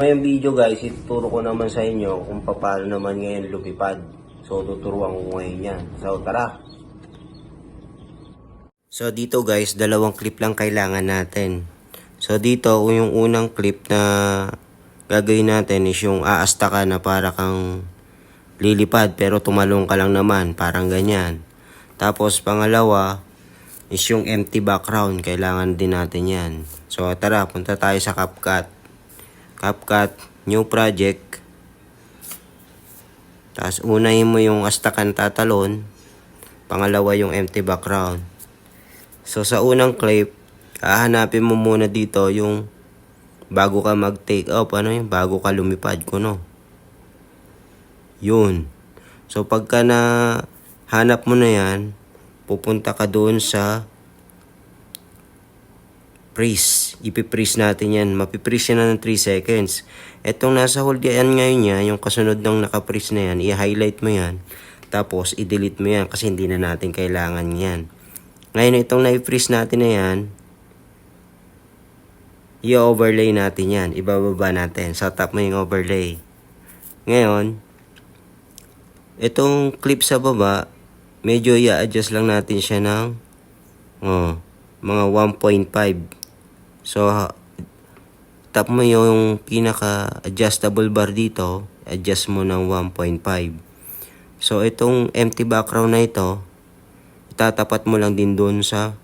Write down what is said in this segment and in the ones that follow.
Ngayong video guys, ituturo ko naman sa inyo kung paano naman ngayon lumipad. So tuturuan ko ngayon yan. So tara! So dito guys, dalawang clip lang kailangan natin. So dito, yung unang clip na gagawin natin is yung aasta ka na para kang lilipad pero tumalong ka lang naman, parang ganyan. Tapos pangalawa is yung empty background, kailangan din natin yan. So tara, punta tayo sa CapCut. CapCut, new project. Tapos unahin mo yung astakan tatalon. Pangalawa yung empty background. So sa unang clip, hahanapin mo muna dito yung bago ka mag-take off, bago ka lumipad kuno. Yun. So pagka na hanap mo na yan, pupunta ka doon sa freeze. Ipi-freeze natin yan. Mapiprease yan ng 3 seconds. Etong nasa hold yan ngayon niya, yung kasunod ng naka-freeze na yan, i-highlight mo yan. Tapos i-delete mo yan kasi hindi na natin kailangan yan. Ngayon itong na-freeze natin na yan, i-overlay natin yan. Ibababa natin. So tap mo yung overlay. Ngayon, itong clip sa baba, medyo i-adjust lang natin siya ng mga 1.5. So, tap mo yung pinaka-adjustable bar dito, adjust mo ng 1.5. So, itong empty background na ito, itatapat mo lang din doon sa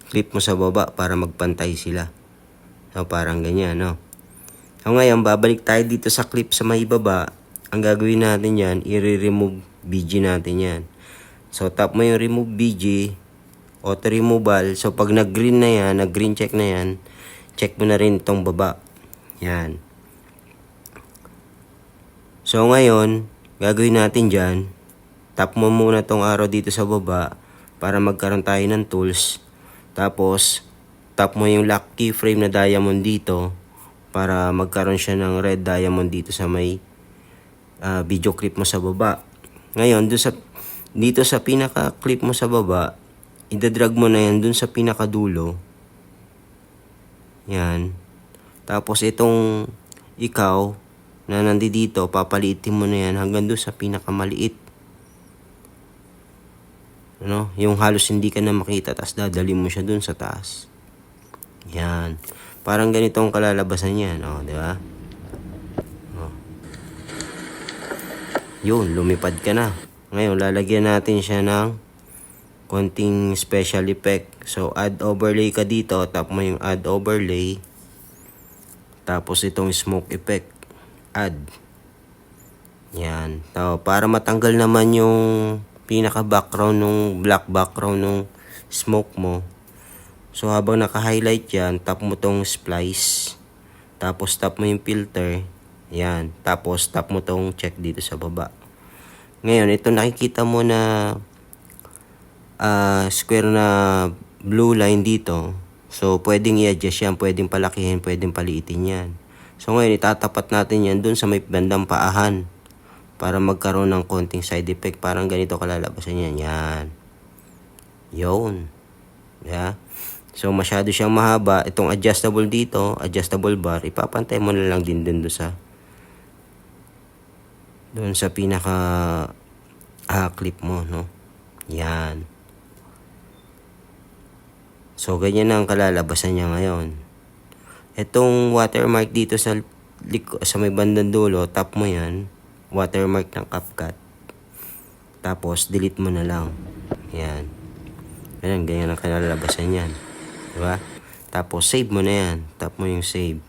clip mo sa baba para magpantay sila. So, parang ganyan, no? So, ngayon, babalik tayo dito sa clip sa may baba. Ang gagawin natin yan, i-remove BG natin yan. So, tap mo yung remove BG, auto removal. So, pag nag-green na yan, nag-green check na yan, check mo na rin itong baba. Yan. So, ngayon, gagawin natin dyan, tap mo muna itong arrow dito sa baba para magkaroon tayo ng tools. Tapos, tap mo yung lock keyframe na diamond dito para magkaroon siya ng red diamond dito sa may video clip mo sa baba. Ngayon, dito sa pinaka-clip mo sa baba, idadrag mo na yan dun sa pinakadulo. Yan. Tapos itong ikaw na nandito, papaliitin mo na yan hanggang dun sa pinakamaliit. Yung halos hindi ka na makita, tapos dadali mo siya dun sa taas. Yan. Parang ganito ang kalalabasan yan. Di ba? Yun, lumipad ka na. Ngayon, lalagyan natin siya ng konting special effect. So, add overlay ka dito. Tap mo yung add overlay. Tapos, itong smoke effect. Add. Yan. So, para matanggal naman yung pinaka-background nung black background nung smoke mo. So, habang naka-highlight yan, tap mo tong splice. Tapos, tap mo yung filter. Yan. Tapos, tap mo tong check dito sa baba. Ngayon, ito nakikita mo na square na blue line dito. So, pwedeng i-adjust yan. Pwedeng palakihin, pwedeng paliitin yan. So, ngayon, itatapat natin yan dun sa may bandang paahan para magkaroon ng konting side effect. Parang ganito kalalabasan yan. Yan. Yun. Yeah. So, masyado siyang mahaba. Itong adjustable dito, adjustable bar, ipapantay mo na lang din dun sa pinaka clip mo, no? Yan. So, ganyan na ang kalalabasan niya ngayon. Itong watermark dito sa may bandang dulo, tap mo yan. Watermark ng CapCut. Tapos, delete mo na lang. Yan. Ganyan ang kalalabasan yan. Diba? Tapos, save mo na yan. Tap mo yung save.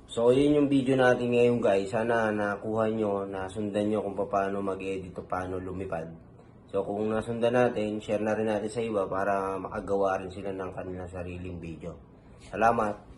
So, yun yung video natin ngayon guys. Sana nakuha nyo, nasundan nyo kung paano mag-edit o paano lumipad. So, kung nasundan natin, share na rin natin sa iba para makagawa rin sila ng kanilang sariling video. Salamat!